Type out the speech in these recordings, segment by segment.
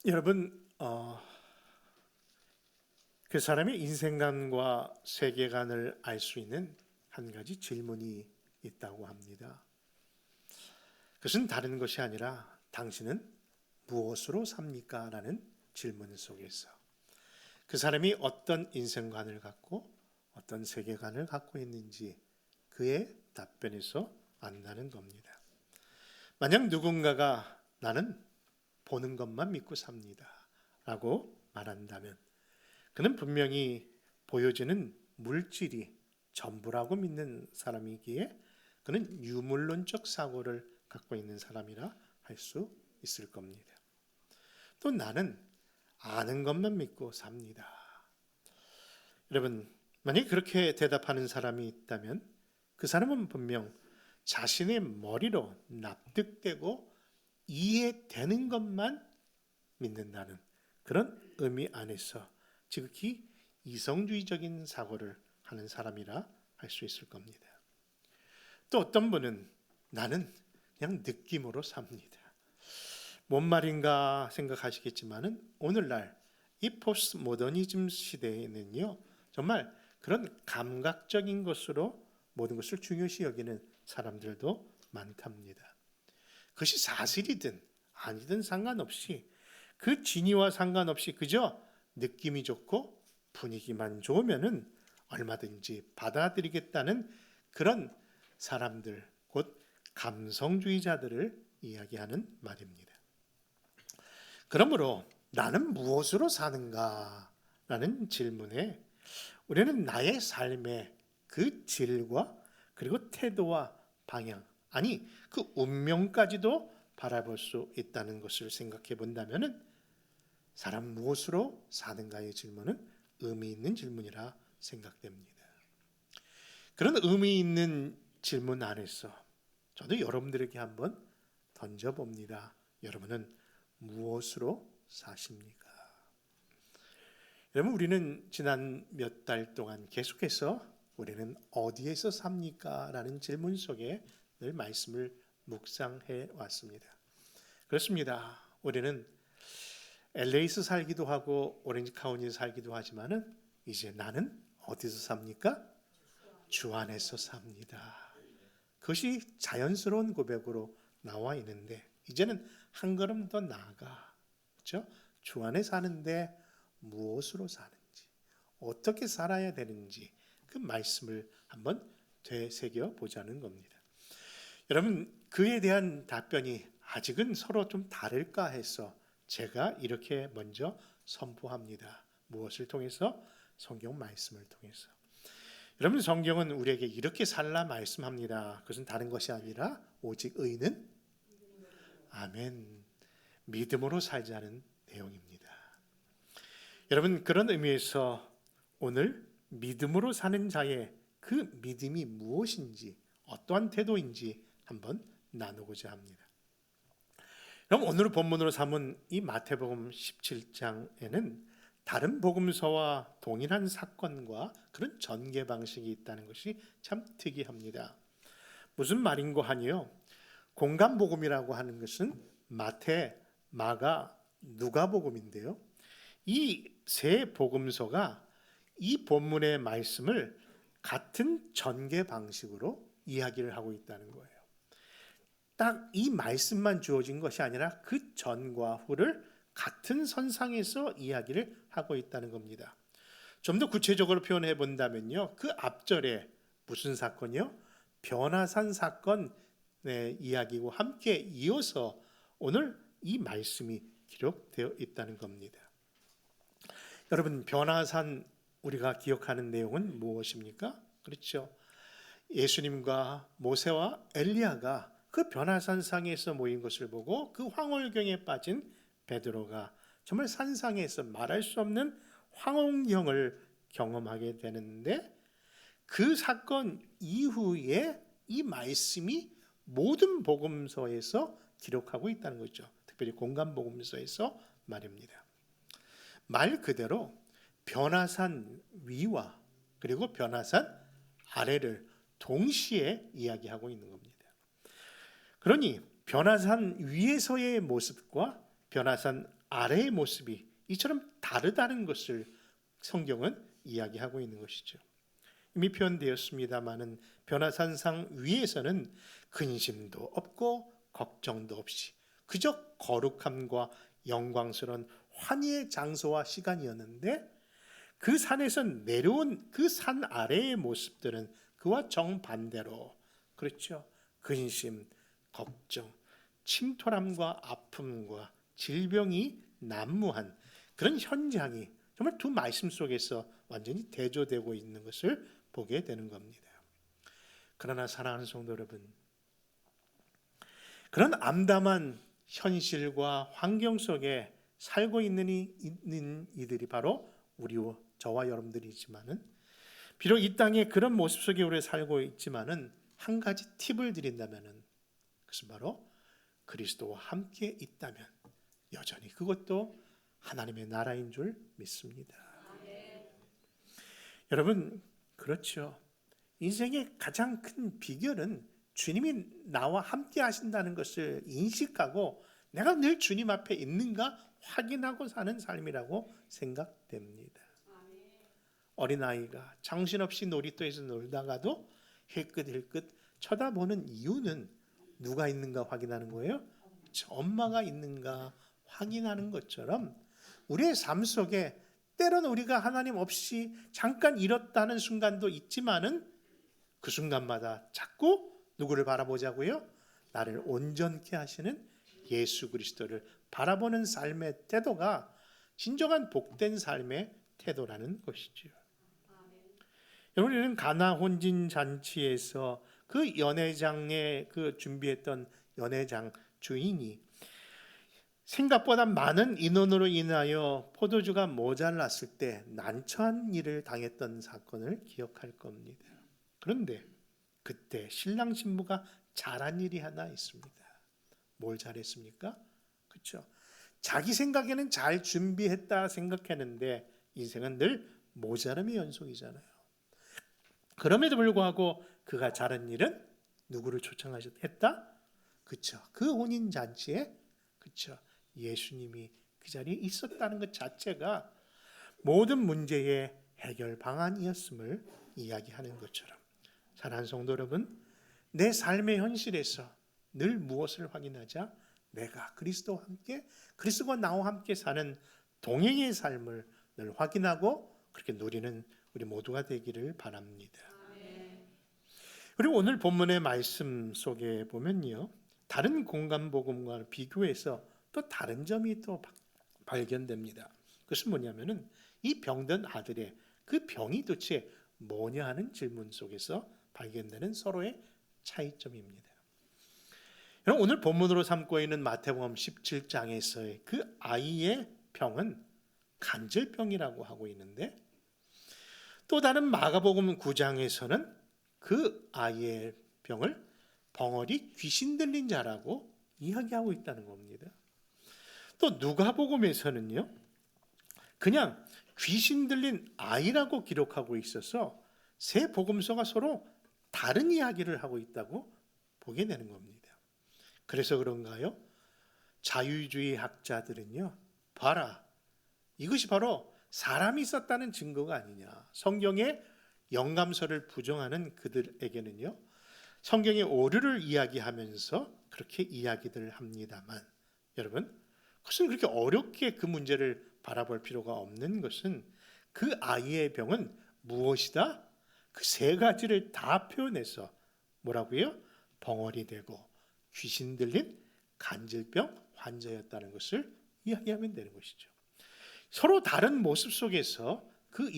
여러분, 그 사람의 인생관과 세계관을 알 수 있는 한 가지 질문이 있다고 합니다. 그것은 다른 것이 아니라 당신은 무엇으로 삽니까? 라는 질문 속에서 그 사람이 어떤 인생관을 갖고 어떤 세계관을 갖고 있는지 그의 답변에서 안다는 겁니다. 만약 누군가가 나는 보는 것만 믿고 삽니다 라고 말한다면 그는 분명히 보여지는 물질이 전부라고 믿는 사람이기에 그는 유물론적 사고를 갖고 있는 사람이라 할 수 있을 겁니다. 또 나는 아는 것만 믿고 삽니다. 여러분, 만약 그렇게 대답하는 사람이 있다면 그 사람은 분명 자신의 머리로 납득되고 이해되는 것만 믿는다는 그런 의미 안에서 지극히 이성주의적인 사고를 하는 사람이라 할 수 있을 겁니다. 또 어떤 분은 나는 그냥 느낌으로 삽니다. 뭔 말인가 생각하시겠지만은 오늘날 이 포스트 모더니즘 시대에는요, 정말 그런 감각적인 것으로 모든 것을 중요시 여기는 사람들도 많답니다. 그것이 사실이든 아니든 상관없이 그 진위와 상관없이 그저 느낌이 좋고 분위기만 좋으면은 얼마든지 받아들이겠다는 그런 사람들, 곧 감성주의자들을 이야기하는 말입니다. 그러므로 나는 무엇으로 사는가? 라는 질문에 우리는 나의 삶의 그 질과 그리고 태도와 방향, 아니 그 운명까지도 바라볼 수 있다는 것을 생각해 본다면 사람 무엇으로 사는가의 질문은 의미 있는 질문이라 생각됩니다. 그런 의미 있는 질문 안에서 저도 여러분들에게 한번 던져봅니다. 여러분은 무엇으로 사십니까? 여러분, 우리는 지난 몇 달 동안 계속해서 우리는 어디에서 삽니까? 라는 질문 속에 늘 말씀을 묵상해 왔습니다. 그렇습니다. 우리는 LA에서 살기도 하고 오렌지 카운티에서 살기도 하지만은 이제 나는 어디서 삽니까? 주 안에서 삽니다. 그것이 자연스러운 고백으로 나와 있는데 이제는 한 걸음 더 나아가, 그렇죠? 주 안에 사는데 무엇으로 사는지, 어떻게 살아야 되는지 그 말씀을 한번 되새겨 보자는 겁니다. 여러분, 그에 대한 답변이 아직은 서로 좀 다를까 해서 제가 이렇게 먼저 선포합니다. 무엇을 통해서? 성경 말씀을 통해서. 여러분, 성경은 우리에게 이렇게 살라 말씀합니다. 그것은 다른 것이 아니라 오직 의는 아멘, 믿음으로 살자는 내용입니다. 여러분, 그런 의미에서 오늘 믿음으로 사는 자의 그 믿음이 무엇인지, 어떠한 태도인지 한번 나누고자 합니다. 그럼 오늘 본문으로 삼은 이 마태복음 17장에는 다른 복음서와 동일한 사건과 그런 전개 방식이 있다는 것이 참 특이합니다. 무슨 말인고 하니요, 공간복음이라고 하는 것은 마태, 마가, 누가복음인데요, 이 세 복음서가 이 본문의 말씀을 같은 전개 방식으로 이야기를 하고 있다는 거예요. 딱 이 말씀만 주어진 것이 아니라 그 전과 후를 같은 선상에서 이야기를 하고 있다는 겁니다. 좀 더 구체적으로 표현해 본다면요, 그 앞절에 무슨 사건이요? 변화산 사건의 이야기고 함께 이어서 오늘 이 말씀이 기록되어 있다는 겁니다. 여러분, 변화산 우리가 기억하는 내용은 무엇입니까? 그렇죠. 예수님과 모세와 엘리야가 그 변화산상에서 모인 것을 보고 그 황홀경에 빠진 베드로가 정말 산상에서 말할 수 없는 황홀경을 경험하게 되는데, 그 사건 이후에 이 말씀이 모든 복음서에서 기록하고 있다는 거죠. 특별히 공간복음서에서 말입니다. 말 그대로 변화산 위와 그리고 변화산 아래를 동시에 이야기하고 있는 겁니다. 그러니 변화산 위에서의 모습과 변화산 아래의 모습이 이처럼 다르다는 것을 성경은 이야기하고 있는 것이죠. 이미 표현되었습니다마는 변화산상 위에서는 근심도 없고 걱정도 없이 그저 거룩함과 영광스러운 환희의 장소와 시간이었는데, 그 산에서 내려온 그 산 아래의 모습들은 그와 정반대로, 그렇죠, 근심, 걱정, 침토람과 아픔과 질병이 난무한 그런 현장이 정말 두 말씀 속에서 완전히 대조되고 있는 것을 보게 되는 겁니다. 그러나 사랑하는 성도 여러분, 그런 암담한 현실과 환경 속에 살고 있는 이들이 바로 우리와 저와 여러분들이지만은, 비록 이 땅에 그런 모습 속에 우리가 살고 있지만은 한 가지 팁을 드린다면은, 그것은 바로 그리스도와 함께 있다면 여전히 그것도 하나님의 나라인 줄 믿습니다. 여러분, 그렇죠. 인생의 가장 큰 비결은 주님이 나와 함께 하신다는 것을 인식하고 내가 늘 주님 앞에 있는가 확인하고 사는 삶이라고 생각됩니다. 어린아이가 정신없이 놀이터에서 놀다가도 힐끗힐끗 쳐다보는 이유는 누가 있는가 확인하는 거예요? 엄마가 있는가 확인하는 것처럼 우리의 삶 속에 때로는 우리가 하나님 없이 잠깐 잃었다는 순간도 있지만은 그 순간마다 자꾸 누구를 바라보자고요? 나를 온전케 하시는 예수 그리스도를 바라보는 삶의 태도가 진정한 복된 삶의 태도라는 것이죠. 여러분, 우리는 가나 혼진 잔치에서 그 연회장에 그 준비했던 연회장 주인이 생각보다 많은 인원으로 인하여 포도주가 모자랐을 때 난처한 일을 당했던 사건을 기억할 겁니다. 그런데 그때 신랑 신부가 잘한 일이 하나 있습니다. 뭘 잘했습니까? 그렇죠. 자기 생각에는 잘 준비했다 생각했는데 인생은 늘 모자람의 연속이잖아요. 그럼에도 불구하고 그가 잘한 일은 누구를 초청했다? 그렇죠. 그 혼인 잔치에, 그렇죠, 예수님이 그 자리에 있었다는 것 자체가 모든 문제의 해결 방안이었음을 이야기하는 것처럼, 사랑하는 성도 여러분, 내 삶의 현실에서 늘 무엇을 확인하자? 내가 그리스도와 함께, 그리스도가 나와 함께 사는 동행의 삶을 늘 확인하고 그렇게 누리는 우리 모두가 되기를 바랍니다. 그리고 오늘 본문의 말씀 속에 보면요, 다른 공간복음과 비교해서 또 다른 점이 또 발견됩니다. 그것은 뭐냐면은 이 병든 아들의 그 병이 도대체 뭐냐 하는 질문 속에서 발견되는 서로의 차이점입니다. 여러분, 오늘 본문으로 삼고 있는 마태복음 17장에서의 그 아이의 병은 간질병이라고 하고 있는데, 또 다른 마가복음 9장에서는 그 아이의 병을 벙어리 귀신 들린 자라고 이야기하고 있다는 겁니다. 또 누가복음에서는요, 그냥 귀신 들린 아이라고 기록하고 있어서 세 복음서가 서로 다른 이야기를 하고 있다고 보게 되는 겁니다. 그래서 그런가요? 자유주의 학자들은요, 봐라, 이것이 바로 사람이 있었다는 증거가 아니냐. 성경의 영감서를 부정하는 그들에게는요, 성경의 오류를 이야기하면서 그렇게 이야기들 합니다만, 여러분, 그것은 그렇게 어렵게 그 문제를 바라볼 필요가 없는 것은 그 아이의 병은 무엇이다? 그 세 가지를 다 표현해서 뭐라고요? 벙어리 되고 귀신 들린 간질병 환자였다는 것을 이야기하면 되는 것이죠. 서로 다른 모습 속에서 그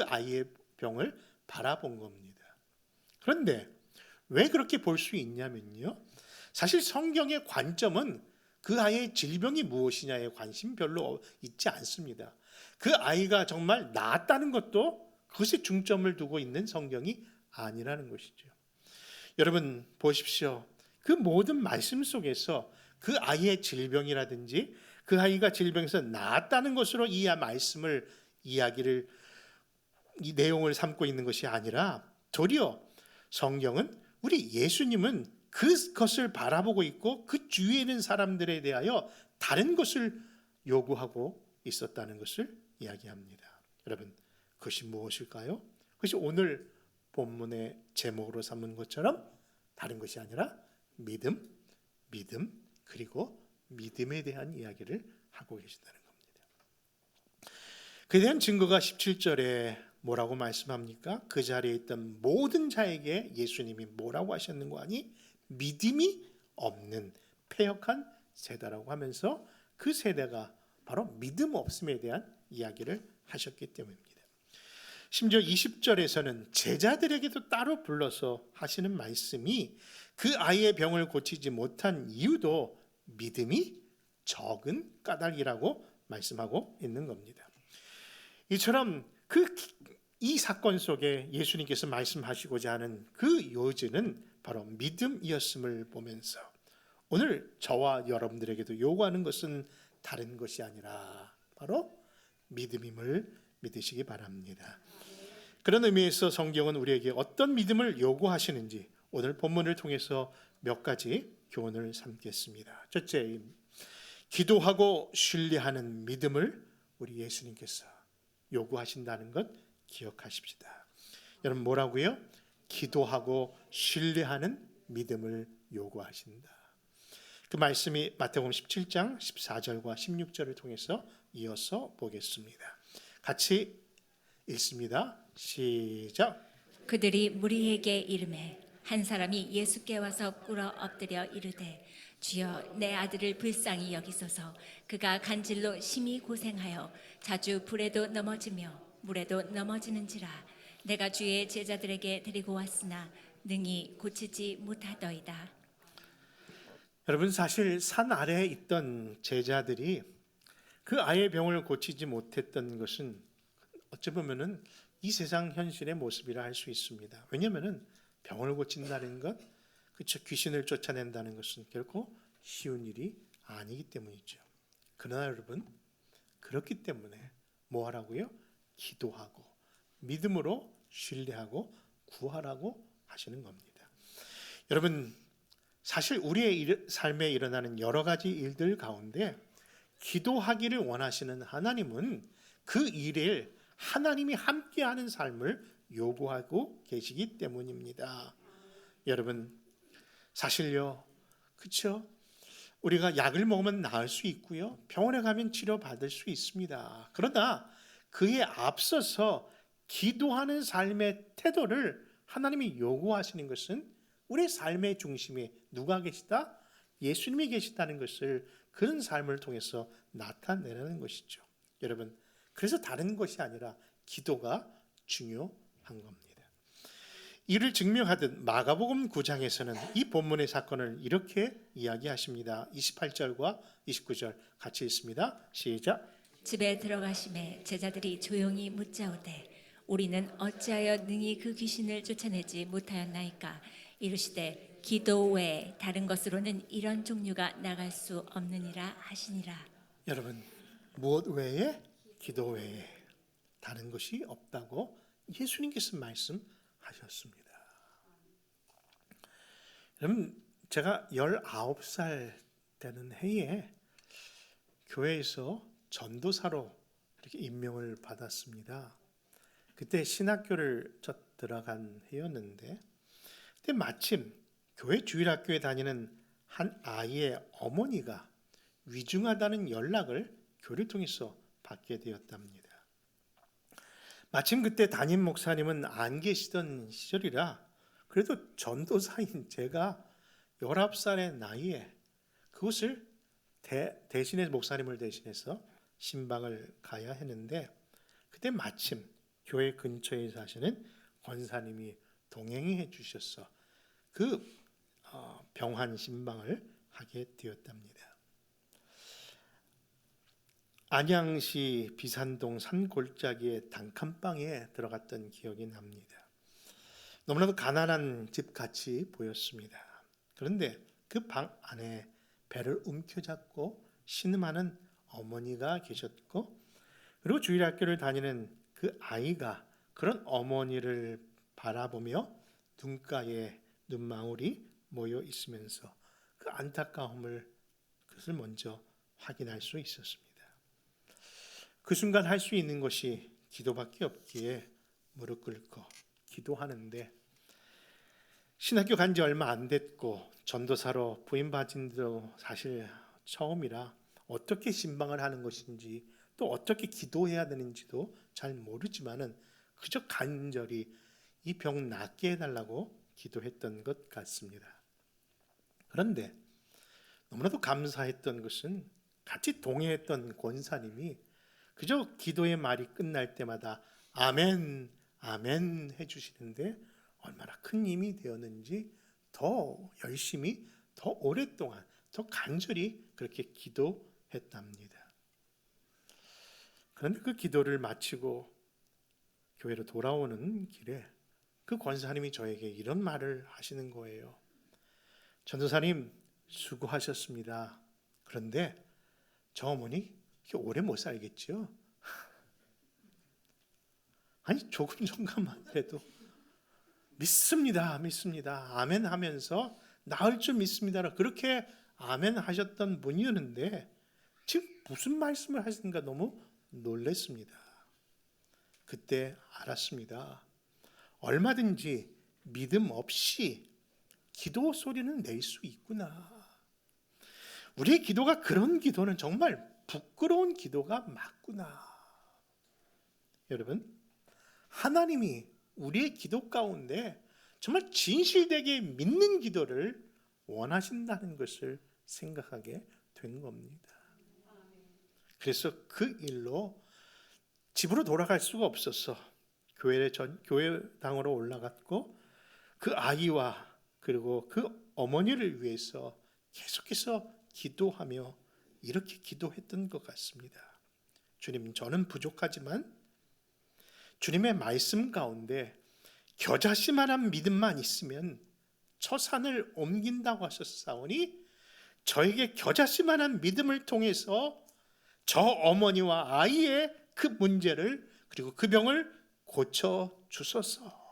아이의 병을 바라본 겁니다. 그런데 왜 그렇게 볼 수 있냐면요, 사실 성경의 관점은 그 아이의 질병이 무엇이냐에 관심 별로 있지 않습니다. 그 아이가 정말 나았다는 것도 그것에 중점을 두고 있는 성경이 아니라는 것이죠. 여러분 보십시오. 그 모든 말씀 속에서 그 아이의 질병이라든지 그 아이가 질병에서 나았다는 것으로 이 말씀을 이야기를, 이 내용을 삼고 있는 것이 아니라 도리어 성경은 우리 예수님은 그것을 바라보고 있고 그 주위에 있는 사람들에 대하여 다른 것을 요구하고 있었다는 것을 이야기합니다. 여러분, 그것이 무엇일까요? 그것이 오늘 본문의 제목으로 삼은 것처럼 다른 것이 아니라 믿음, 그리고 믿음에 대한 이야기를 하고 계신다는 겁니다. 그에 대한 증거가 17절에 뭐라고 말씀합니까? 그 자리에 있던 모든 자에게 예수님이 뭐라고 하셨는가 하니 믿음이 없는 패역한 세대라고 하면서 그 세대가 바로 믿음 없음에 대한 이야기를 하셨기 때문입니다. 심지어 20절에서는 제자들에게도 따로 불러서 하시는 말씀이 그 아이의 병을 고치지 못한 이유도 믿음이 적은 까닭이라고 말씀하고 있는 겁니다. 이처럼 이 사건 속에 예수님께서 말씀하시고자 하는 그 요지는 바로 믿음이었음을 보면서 오늘 저와 여러분들에게도 요구하는 것은 다른 것이 아니라 바로 믿음임을 믿으시기 바랍니다. 그런 의미에서 성경은 우리에게 어떤 믿음을 요구하시는지 오늘 본문을 통해서 몇 가지 교훈을 삼겠습니다. 첫째, 기도하고 신뢰하는 믿음을 우리 예수님께서 요구하신다는 것 기억하십시다. 여러분, 뭐라고요? 기도하고 신뢰하는 믿음을 요구하신다. 그 말씀이 마태복음 17장 14절과 16절을 통해서 이어서 보겠습니다. 같이 읽습니다. 시작. 그들이 무리에게 이르매 한 사람이 예수께 와서 꿇어 엎드려 이르되 주여 내 아들을 불쌍히 여기소서. 그가 간질로 심히 고생하여 자주 불에도 넘어지며 물에도 넘어지는지라. 내가 주의 제자들에게 데리고 왔으나 능히 고치지 못하더이다. 여러분, 사실 산 아래에 있던 제자들이 그 아이의 병을 고치지 못했던 것은 어찌 보면은 이 세상 현실의 모습이라 할 수 있습니다. 왜냐하면은 병을 고친다는 것, 그렇죠, 귀신을 쫓아낸다는 것은 결코 쉬운 일이 아니기 때문이죠. 그러나 여러분, 그렇기 때문에 뭐 하라고요? 기도하고 믿음으로 신뢰하고 구하라고 하시는 겁니다. 여러분, 사실 우리의 삶에 일어나는 여러 가지 일들 가운데 기도하기를 원하시는 하나님은 그 일을 하나님이 함께하는 삶을 요구하고 계시기 때문입니다. 여러분, 사실요, 그렇죠? 우리가 약을 먹으면 나을 수 있고요, 병원에 가면 치료받을 수 있습니다. 그러나 그에 앞서서 기도하는 삶의 태도를 하나님이 요구하시는 것은 우리의 삶의 중심에 누가 계시다? 예수님이 계시다는 것을 그런 삶을 통해서 나타내는 것이죠. 여러분, 그래서 다른 것이 아니라 기도가 중요한 겁니다. 이를 증명하듯 마가복음 9장에서는 이 본문의 사건을 이렇게 이야기하십니다. 28절과 29절 같이 읽습니다. 시작. 집에 들어가심에 제자들이 조용히 묻자오되 우리는 어찌하여 능히 그 귀신을 쫓아내지 못하였나이까. 이르시되 기도 외에 다른 것으로는 이런 종류가 나갈 수 없느니라 하시니라. 여러분, 무엇 외에? 기도 외에 다른 것이 없다고 예수님께서 말씀하셨습니다. 여러분, 제가 19살 되는 해에 교회에서 전도사로 이렇게 임명을 받았습니다. 그때 신학교를 첫 들어간 해였는데, 그때 마침 교회 주일학교에 다니는 한 아이의 어머니가 위중하다는 연락을 교회를 통해서 받게 되었답니다. 마침 그때 담임 목사님은 안 계시던 시절이라 그래도 전도사인 제가 19살의 나이에 그곳을 대신해 목사님을 대신해서 신방을 가야 했는데, 그때 마침 교회 근처에 사시는 권사님이 동행해 주셔서 그 병환 신방을 하게 되었답니다. 안양시 비산동 산골짜기의 단칸방에 들어갔던 기억이 납니다. 너무나도 가난한 집 같이 보였습니다. 그런데 그 방 안에 배를 움켜잡고 신음하는 어머니가 계셨고, 그리고 주일학교를 다니는 그 아이가 그런 어머니를 바라보며 눈가에 눈망울이 모여 있으면서 그 안타까움을 그것을 먼저 확인할 수 있었습니다. 그 순간 할 수 있는 것이 기도밖에 없기에 무릎 꿇고 기도하는데, 신학교 간 지 얼마 안 됐고 전도사로 부임받은 지도 사실 처음이라 어떻게 신방을 하는 것인지 또 어떻게 기도해야 되는지도 잘 모르지만은 그저 간절히 이 병 낫게 해달라고 기도했던 것 같습니다. 그런데 너무나도 감사했던 것은 같이 동행했던 권사님이 그저 기도의 말이 끝날 때마다 아멘, 아멘 해주시는데 얼마나 큰 힘이 되었는지 더 열심히, 더 오랫동안, 더 간절히 그렇게 기도했답니다. 그런데 그 기도를 마치고 교회로 돌아오는 길에 그 권사님이 저에게 이런 말을 하시는 거예요. 전도사님 수고하셨습니다. 그런데 저 어머니 오래 못 살겠죠? 아니 조금 전까만 해도 믿습니다, 믿습니다, 아멘 하면서 나을 줄 믿습니다, 그렇게 아멘 하셨던 분이었는데 지금 무슨 말씀을 하시는가 너무 놀랐습니다. 그때 알았습니다. 얼마든지 믿음 없이 기도 소리는 낼 수 있구나. 우리의 기도가 그런 기도는 정말 부끄러운 기도가 맞구나. 여러분, 하나님이 우리의 기도 가운데 정말 진실되게 믿는 기도를 원하신다는 것을 생각하게 된 겁니다. 그래서 그 일로 집으로 돌아갈 수가 없어서 교회당으로 올라갔고 그 아이와 그리고 그 어머니를 위해서 계속해서 기도하며 이렇게 기도했던 것 같습니다. 주님, 저는 부족하지만 주님의 말씀 가운데 겨자씨만한 믿음만 있으면 저 산을 옮긴다고 하셨사오니 저에게 겨자씨만한 믿음을 통해서 저 어머니와 아이의 그 문제를 그리고 그 병을 고쳐 주소서.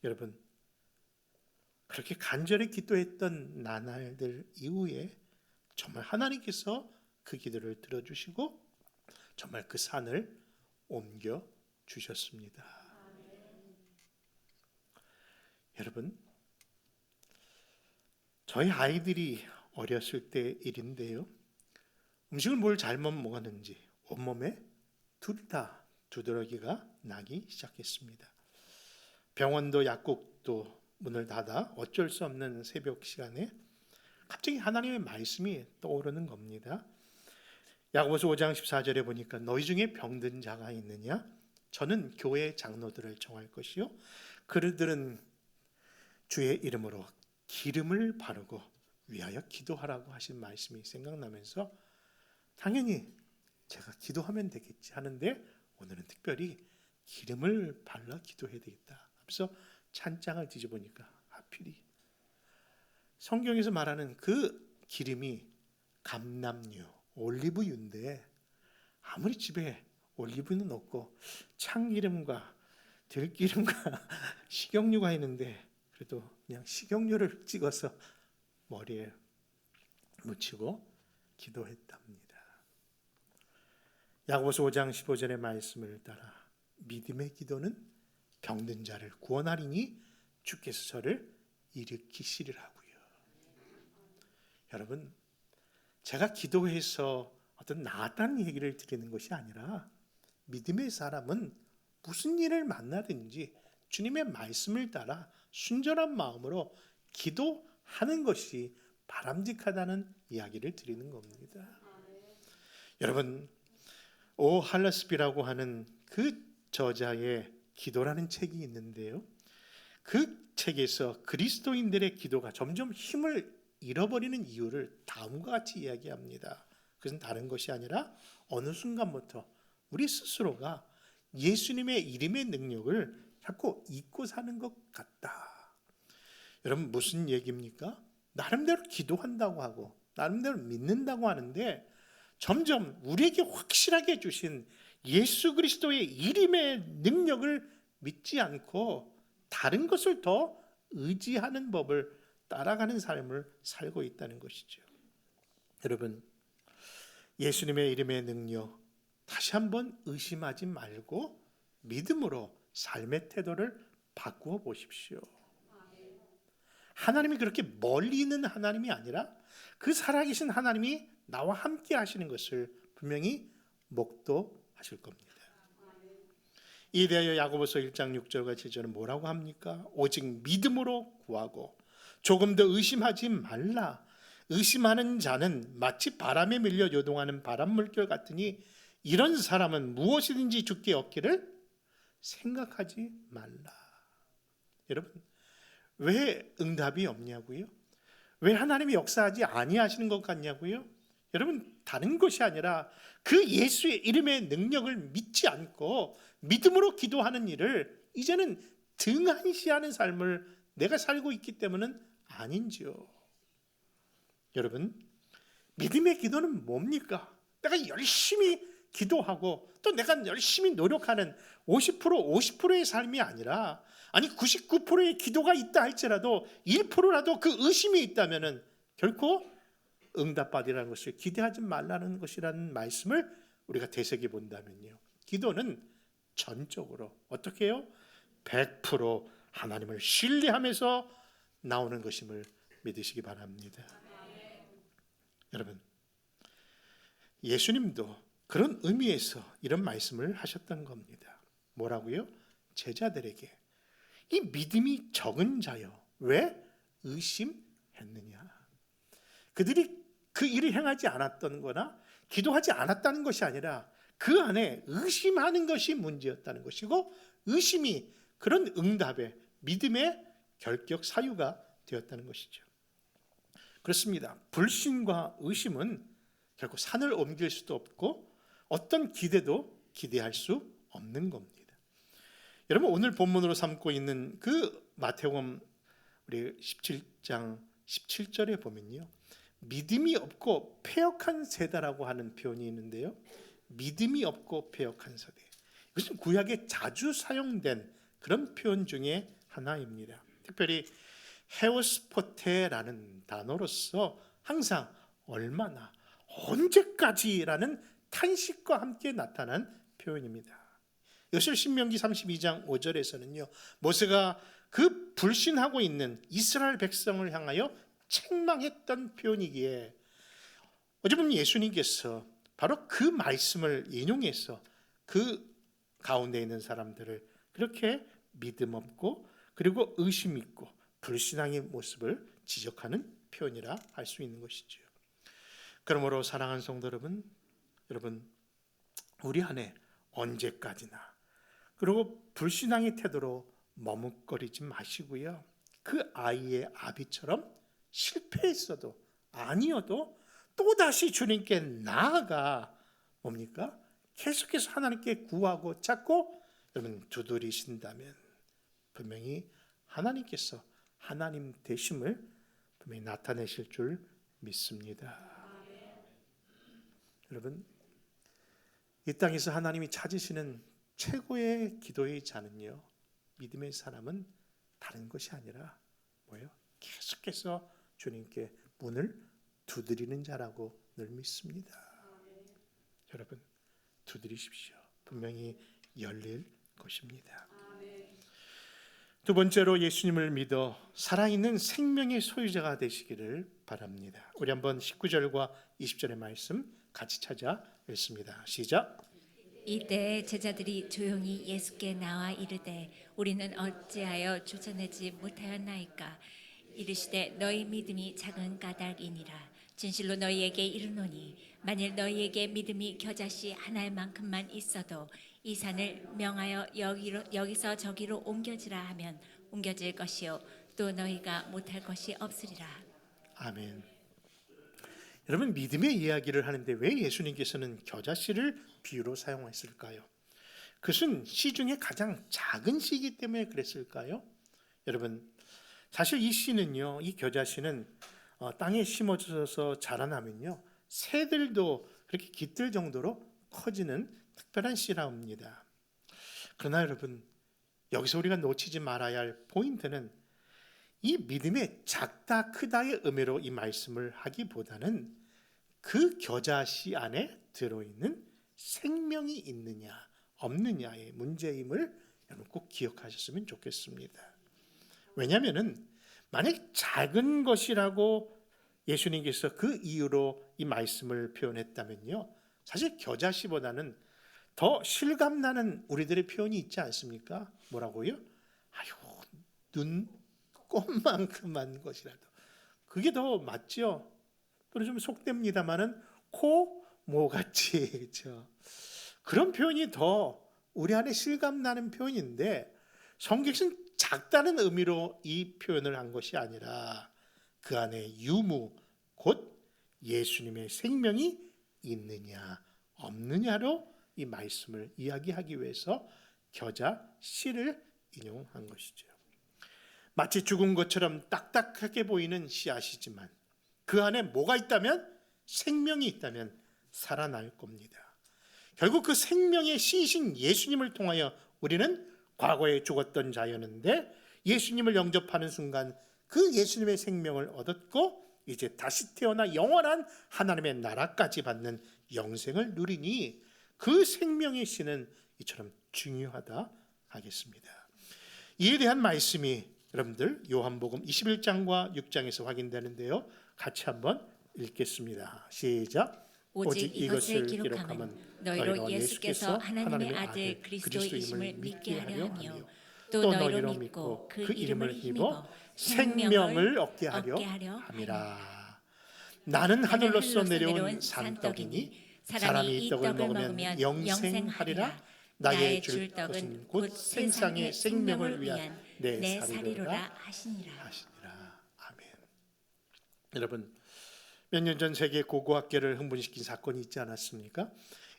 여러분, 그렇게 간절히 기도했던 나날들 이후에 정말 하나님께서 그 기도를 들어주시고 정말 그 산을 옮겨 주셨습니다. 여러분, 저희 아이들이 어렸을 때 일인데요, 음식을 뭘 잘못 먹었는지 온몸에 둘 다 두드러기가 나기 시작했습니다. 병원도 약국도 문을 닫아 어쩔 수 없는 새벽 시간에 갑자기 하나님의 말씀이 떠오르는 겁니다. 야고보서 5장 14절에 보니까 너희 중에 병든 자가 있느냐? 저는 교회 장로들을 정할 것이요 그들은 주의 이름으로 기름을 바르고 위하여 기도하라고 하신 말씀이 생각나면서 당연히 제가 기도하면 되겠지 하는데 오늘은 특별히 기름을 발라 기도해야 되겠다 하면서 찬장을 뒤져보니까 하필이 성경에서 말하는 그 기름이 감람류, 올리브유인데 아무리 집에 올리브유는 없고 참기름과 들기름과 식용유가 있는데 그래도 그냥 식용유를 찍어서 머리에 묻히고 기도했답니다. 야고보서 5장 15절의 말씀을 따라 믿음의 기도는 병든 자를 구원하리니 주께서 저를 일으키시리라고요. 여러분, 제가 기도해서 어떤 나았다는 얘기를 드리는 것이 아니라 믿음의 사람은 무슨 일을 만나든지 주님의 말씀을 따라 순전한 마음으로 기도하는 것이 바람직하다는 이야기를 드리는 겁니다. 여러분, 오 할러스비라고 하는 그 저자의 기도라는 책이 있는데요, 그 책에서 그리스도인들의 기도가 점점 힘을 잃어버리는 이유를 다음과 같이 이야기합니다. 그것은 다른 것이 아니라 어느 순간부터 우리 스스로가 예수님의 이름의 능력을 자꾸 잊고 사는 것 같다. 여러분, 무슨 얘기입니까? 나름대로 기도한다고 하고 나름대로 믿는다고 하는데 점점 우리에게 확실하게 주신 예수 그리스도의 이름의 능력을 믿지 않고 다른 것을 더 의지하는 법을 따라가는 삶을 살고 있다는 것이죠. 여러분, 예수님의 이름의 능력 다시 한번 의심하지 말고 믿음으로 삶의 태도를 바꾸어 보십시오. 하나님이 그렇게 멀리 있는 하나님이 아니라 그 살아계신 하나님이 나와 함께 하시는 것을 분명히 목도하실 겁니다. 이에 대하여 야고보서 1장 6절과 7절은 뭐라고 합니까? 오직 믿음으로 구하고 조금 더 의심하지 말라. 의심하는 자는 마치 바람에 밀려 요동하는 바람 물결 같으니 이런 사람은 무엇이든지 주께 얻기를 생각하지 말라. 여러분, 왜 응답이 없냐고요? 왜 하나님이 역사하지 아니하시는 것 같냐고요? 여러분, 다른 것이 아니라 그 예수의 이름의 능력을 믿지 않고 믿음으로 기도하는 일을 이제는 등한시하는 삶을 내가 살고 있기 때문은 아닌지요. 여러분, 믿음의 기도는 뭡니까? 내가 열심히 기도하고 또 내가 열심히 노력하는 50%의 삶이 아니라, 아니 99%의 기도가 있다 할지라도 1%라도 그 의심이 있다면 결코 응답받으라는 것을 기대하지 말라는 것이라는 말씀을 우리가 되새겨 본다면요, 기도는 전적으로 어떻게 해요? 100% 하나님을 신뢰하면서 나오는 것임을 믿으시기 바랍니다. 여러분, 예수님도 그런 의미에서 이런 말씀을 하셨던 겁니다. 뭐라고요? 제자들에게 이 믿음이 적은 자여 왜 의심했느냐. 그들이 그 일을 행하지 않았던 거나 기도하지 않았다는 것이 아니라 그 안에 의심하는 것이 문제였다는 것이고, 의심이 그런 응답의 믿음의 결격 사유가 되었다는 것이죠. 그렇습니다. 불신과 의심은 결국 산을 옮길 수도 없고 어떤 기대도 기대할 수 없는 겁니다. 여러분, 오늘 본문으로 삼고 있는 그 마태복음 우리 17장 17절에 보면요, 믿음이 없고 패역한 세대라고 하는 표현이 있는데요, 믿음이 없고 패역한 세대, 이것은 구약에 자주 사용된 그런 표현 중에 하나입니다. 특별히 헤오스포테라는 단어로서 항상 얼마나, 언제까지라는 탄식과 함께 나타난 표현입니다. 이것을 신명기 32장 5절에서는요, 모세가 그 불신하고 있는 이스라엘 백성을 향하여 책망했던 표현이기에, 어제 보면 예수님께서 바로 그 말씀을 인용해서 그 가운데 있는 사람들을 그렇게 믿음 없고 그리고 의심 있고 불신앙의 모습을 지적하는 표현이라 할 수 있는 것이죠. 그러므로 사랑하는 성도 여러분, 우리 안에 언제까지나 그리고 불신앙의 태도로 머뭇거리지 마시고요, 그 아이의 아비처럼 실패했어도 아니어도 또다시 주님께 나아가 뭡니까? 계속해서 하나님께 구하고 찾고 여러분 두드리신다면 분명히 하나님께서 하나님 되심을 분명히 나타내실 줄 믿습니다. 여러분, 이 땅에서 하나님이 찾으시는 최고의 기도의 자는요, 믿음의 사람은 다른 것이 아니라 뭐예요? 계속해서 주님께 문을 두드리는 자라고 늘 믿습니다. 여러분, 두드리십시오. 분명히 열릴 것입니다. 두 번째로 예수님을 믿어 살아있는 생명의 소유자가 되시기를 바랍니다. 우리 한번 19절과 20절의 말씀 같이 찾아 읽습니다. 시작. 이때 제자들이 조용히 예수께 나와 이르되 우리는 어찌하여 쫓아내지 못하였나이까. 이르시되 너희 믿음이 작은 까닭이니라. 진실로 너희에게 이르노니 만일 너희에게 믿음이 겨자씨 하나의 만큼만 있어도 이 산을 명하여 여기서 저기로 옮겨지라 하면 옮겨질 것이요 또 너희가 못할 것이 없으리라. 아멘. 여러분, 믿음의 이야기를 하는데 왜 예수님께서는 겨자씨를 비유로 사용했을까요? 그것은 씨 중에 가장 작은 씨이기 때문에 그랬을까요? 여러분, 사실 이 씨는요, 이 겨자씨는 땅에 심어져서 자라나면요, 새들도 그렇게 깃들 정도로 커지는 특별한 씨라 합니다. 그러나 여러분, 여기서 우리가 놓치지 말아야 할 포인트는 이 믿음의 작다 크다의 의미로 이 말씀을 하기보다는 그 겨자씨 안에 들어있는 생명이 있느냐 없느냐의 문제임을 여러분 꼭 기억하셨으면 좋겠습니다. 왜냐하면 만약 작은 것이라고 예수님께서 그 이유로 이 말씀을 표현했다면요, 사실 겨자씨보다는 더 실감나는 우리들의 표현이 있지 않습니까? 뭐라고요? 아유, 눈꽃만큼한 것이라도, 그게 더 맞죠. 또 좀 속됩니다만은 코, 모같이, 그렇죠? 그런 표현이 더 우리 안에 실감나는 표현인데, 성경에서는 작다는 의미로 이 표현을 한 것이 아니라 그 안에 유무, 곧 예수님의 생명이 있느냐 없느냐로 이 말씀을 이야기하기 위해서 겨자 씨를 인용한 것이죠. 마치 죽은 것처럼 딱딱하게 보이는 씨앗이지만 그 안에 뭐가 있다면, 생명이 있다면 살아날 겁니다. 결국 그 생명의 씨이신 예수님을 통하여 우리는 과거에 죽었던 자였는데 예수님을 영접하는 순간 그 예수님의 생명을 얻었고 이제 다시 태어나 영원한 하나님의 나라까지 받는 영생을 누리니 그 생명의 씨는 이처럼 중요하다 하겠습니다. 이에 대한 말씀이 여러분들 요한복음 21장과 6장에서 확인되는데요. 같이 한번 읽겠습니다. 시작. 오직 이것을 기록함은 너희로 예수께서 하나님의 아들 그리스도이심을 믿게 하려 하며 또 너희로 믿고 그 이름을 힘입어 생명을 얻게 하려 함이라. 나는 하늘로서 내려온 산떡이니 사람이 이 떡을 먹으면 영생하리라. 나의 줄 떡은 곧 세상의 생명을 위한 내 살이로라 하시니라. 아멘. 여러분, 몇 년 전 세계 고고학계를 흥분시킨 사건이 있지 않았습니까?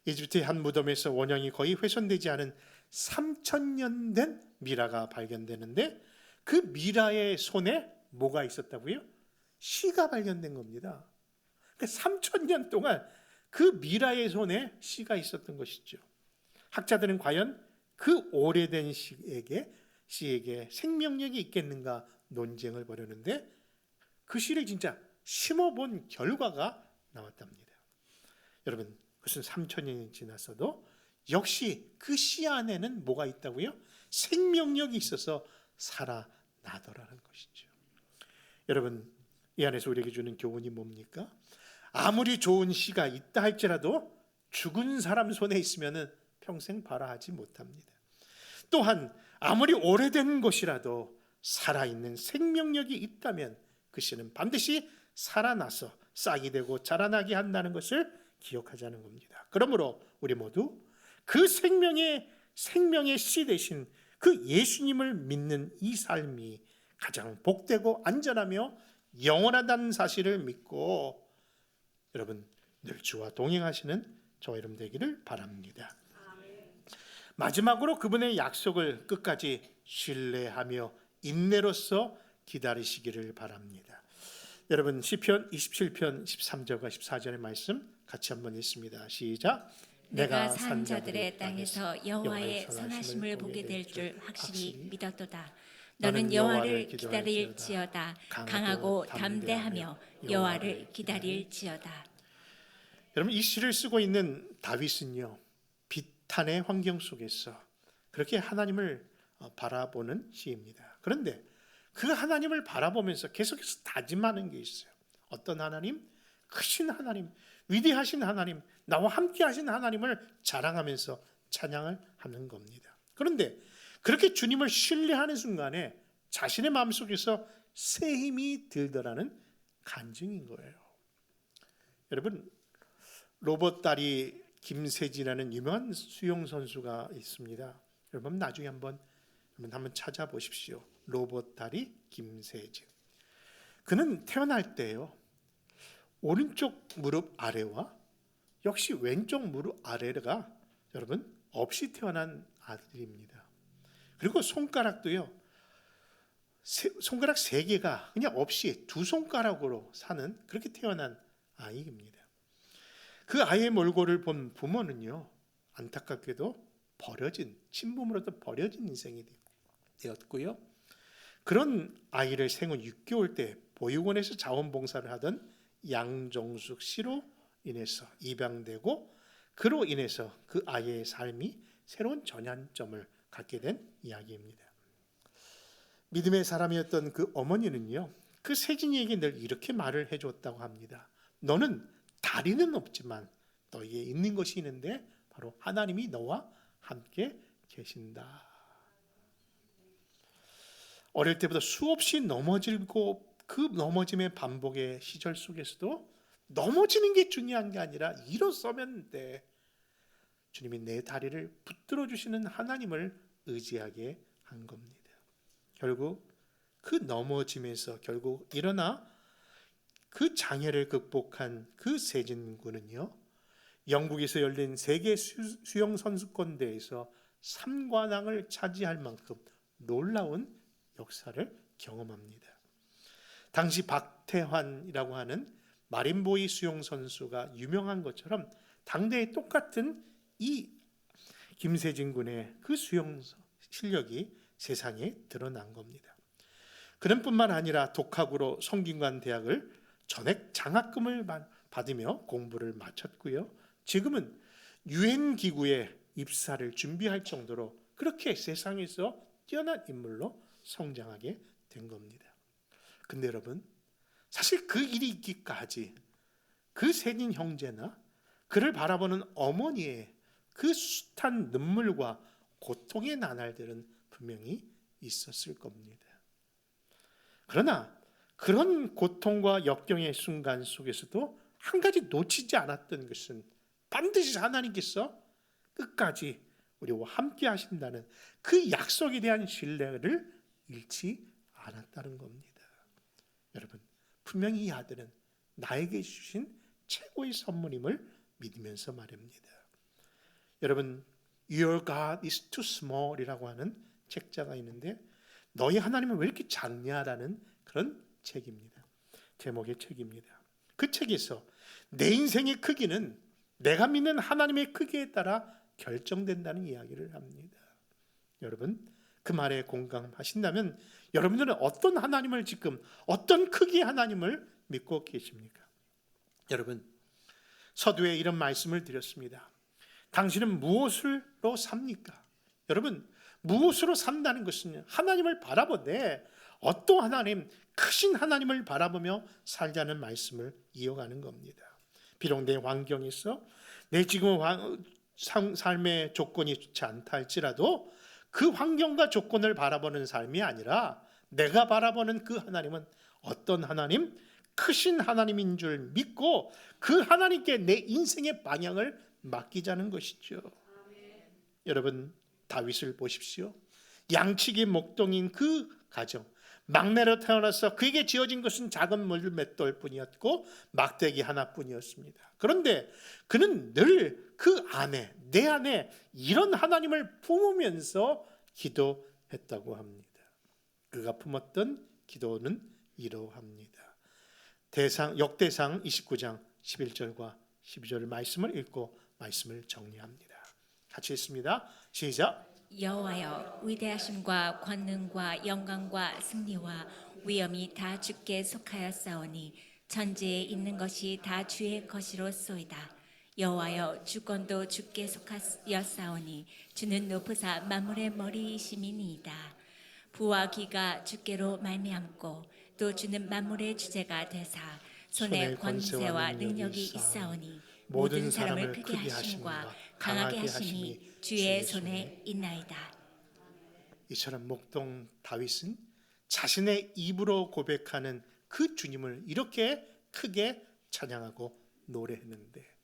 이집트의 한 무덤에서 원형이 거의 훼손되지 않은 3,000년 된 미라가 발견되는데 그 미라의 손에 뭐가 있었다고요? 씨가 발견된 겁니다. 그러니까 3,000년 동안 그 미라의 손에 씨가 있었던 것이죠. 학자들은 과연 그 오래된 씨에게 생명력이 있겠는가 논쟁을 벌였는데 그 씨를 진짜 심어본 결과가 나왔답니다. 여러분, 그것은 3,000년이 지났어도 역시 그 씨 안에는 뭐가 있다고요? 생명력이 있어서 살아나더라는 것이죠. 여러분, 이 안에서 우리에게 주는 교훈이 뭡니까? 아무리 좋은 씨가 있다 할지라도 죽은 사람 손에 있으면 평생 발화하지 못합니다. 또한 아무리 오래된 것이라도 살아있는 생명력이 있다면 그 씨는 반드시 살아나서 싹이 되고 자라나게 한다는 것을 기억하자는 겁니다. 그러므로 우리 모두 그 생명의 씨 대신 그 예수님을 믿는 이 삶이 가장 복되고 안전하며 영원하다는 사실을 믿고 여러분 늘 주와 동행하시는 저와 여러분 되기를 바랍니다. 마지막으로 그분의 약속을 끝까지 신뢰하며 인내로서 기다리시기를 바랍니다. 여러분 시편 27편 13절과 14절의 말씀 같이 한번 읽습니다. 시작. 내가 산 자들의 땅에서 여호와의 선하심을 보게 될 줄 확실히 믿었도다. 너는 여호와를 기다릴지어다. 강하고 담대하며 여호와를 기다릴지어다. 여러분 이 시를 쓰고 있는 다윗은요, 비탄의 환경 속에서 그렇게 하나님을 바라보는 시입니다. 그런데 그 하나님을 바라보면서 계속해서 다짐하는 게 있어요. 어떤 하나님? 크신 하나님, 위대하신 하나님, 나와 함께 하신 하나님을 자랑하면서 찬양을 하는 겁니다. 그런데 그렇게 주님을 신뢰하는 순간에 자신의 마음속에서 새 힘이 들더라는 간증인 거예요. 여러분 로봇 다리 김세진이라는 유명한 수영 선수가 있습니다. 여러분 나중에 한번 찾아보십시오. 로봇 다리 김세진. 그는 태어날 때요, 오른쪽 무릎 아래와 역시 왼쪽 무릎 아래가 여러분 없이 태어난 아들입니다. 그리고 손가락도요, 손가락 3개가 그냥 없이 2손가락으로 사는 그렇게 태어난 아이입니다. 그 아이의 몰골을 본 부모는요, 안타깝게도 친부모로부터 버려진 인생이 되었고요. 그런 아이를 생후 6개월 때 보육원에서 자원봉사를 하던 양정숙 씨로 인해서 입양되고 그로 인해서 그 아이의 삶이 새로운 전환점을 갖게 된 이야기입니다. 믿음의 사람이었던 그 어머니는요, 그 세진이에게 늘 이렇게 말을 해줬다고 합니다. 너는 다리는 없지만 너에게 있는 것이 있는데 바로 하나님이 너와 함께 계신다. 어릴 때부터 수없이 넘어지고 그 넘어짐의 반복의 시절 속에서도 넘어지는 게 중요한 게 아니라 일어서면 돼. 주님이 내 다리를 붙들어 주시는 하나님을 의지하게 한 겁니다. 결국 그 넘어짐에서 결국 일어나 그 장애를 극복한 그 세진군은요, 영국에서 열린 세계 수영 선수권 대회에서 3관왕을 차지할 만큼 놀라운 역사를 경험합니다. 당시 박태환이라고 하는 마린보이 수영 선수가 유명한 것처럼 당대에 똑같은 이 김세진 군의 그 수영 실력이 세상에 드러난 겁니다. 그는 뿐만 아니라 독학으로 성균관 대학을 전액 장학금을 받으며 공부를 마쳤고요. 지금은 유엔 기구에 입사를 준비할 정도로 그렇게 세상에서 뛰어난 인물로 성장하게 된 겁니다. 근데 여러분, 사실 그 일이 있기까지 그 세진 형제나 그를 바라보는 어머니의 그 숱한 눈물과 고통의 나날들은 분명히 있었을 겁니다. 그러나 그런 고통과 역경의 순간 속에서도 한 가지 놓치지 않았던 것은 반드시 하나님께서 끝까지 우리와 함께 하신다는 그 약속에 대한 신뢰를 잃지 않았다는 겁니다. 여러분, 분명히 이 아들은 나에게 주신 최고의 선물임을 믿으면서 말입니다. 여러분, Your God is too small 이라고 하는 책자가 있는데 너희 하나님은 왜 이렇게 작냐라는 그런 책입니다. 제목의 책입니다. 그 책에서 내 인생의 크기는 내가 믿는 하나님의 크기에 따라 결정된다는 이야기를 합니다. 여러분, 그 말에 공감하신다면 여러분들은 어떤 하나님을 지금 어떤 크기의 하나님을 믿고 계십니까? 여러분, 서두에 이런 말씀을 드렸습니다. 당신은 무엇으로 삽니까? 여러분, 무엇으로 산다는 것은 하나님을 바라보되 어떤 하나님, 크신 하나님을 바라보며 살자는 말씀을 이어가는 겁니다. 비록 내 환경에서 내 지금 삶의 조건이 좋지 않다 할지라도 그 환경과 조건을 바라보는 삶이 아니라 내가 바라보는 그 하나님은 어떤 하나님? 크신 하나님인 줄 믿고 그 하나님께 내 인생의 방향을 맡기자는 것이죠. 여러분, 다윗을 보십시오. 양치기 목동인 그 가정, 막내로 태어나서 그에게 지어진 것은 작은 물맷돌 뿐이었고 막대기 하나뿐이었습니다. 그런데 그는 늘 그 안에, 내 안에 이런 하나님을 품으면서 기도했다고 합니다. 그가 품었던 기도는 이러합니다. 역대상 29장 11절과 12절 말씀을 읽고 말씀을 정리합니다. 같이 읽습니다. 시작. 여호와여, 위대하심과 권능과 영광과 승리와 위엄이 다 주께 속하였사오니 천지에 있는 것이 다 주의 것이로소이다. 여호와여, 주권도 주께 속하였사오니 주는 높으사 만물의 머리이심이니이다. 부와 기가 주께로 말미암고 또 주는 만물의 주제가 되사 손에 권세와 능력이 있사오니 모든 사람을 크게 하심과 강하게 하심이 주의 손에 있나이다. 이처럼 목동 다윗은 자신의 입으로 고백하는 그 주님을 이렇게 크게 찬양하고 노래했는데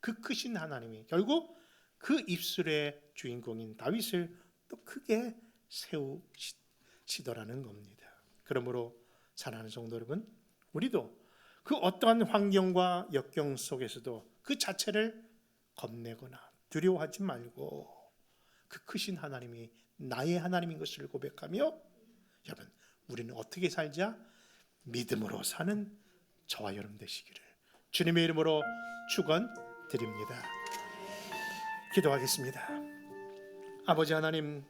그 크신 하나님이 결국 그 입술의 주인공인 다윗을 또 크게 세우시더라는 겁니다. 그러므로 사랑하는 성도 여러분, 우리도 그 어떠한 환경과 역경 속에서도 그 자체를 겁내거나 두려워하지 말고 그 크신 하나님이 나의 하나님인 것을 고백하며, 여러분, 우리는 어떻게 살자? 믿음으로 사는 저와 여러분 되시기를 주님의 이름으로 축원드립니다. 기도하겠습니다. 아버지 하나님,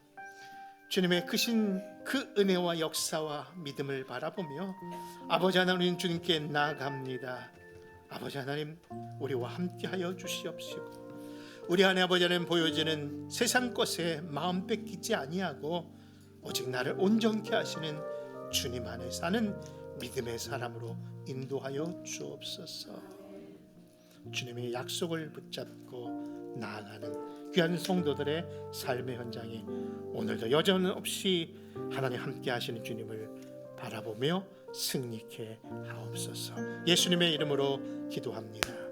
주님의 크신 그 은혜와 역사와 믿음을 바라보며 아버지 하나님 주님께 나아갑니다. 아버지 하나님, 우리와 함께하여 주시옵시고 우리 안에 아버지 하나님 보여지는 세상 것에 마음 뺏기지 아니하고 오직 나를 온전케 하시는 주님 안에 사는 믿음의 사람으로 인도하여 주옵소서. 주님의 약속을 붙잡고 나아가는 귀한 성도들의 삶의 현장에 오늘도 여전없이 하나님 함께 하시는 주님을 바라보며 승리케 하옵소서. 예수님의 이름으로 기도합니다.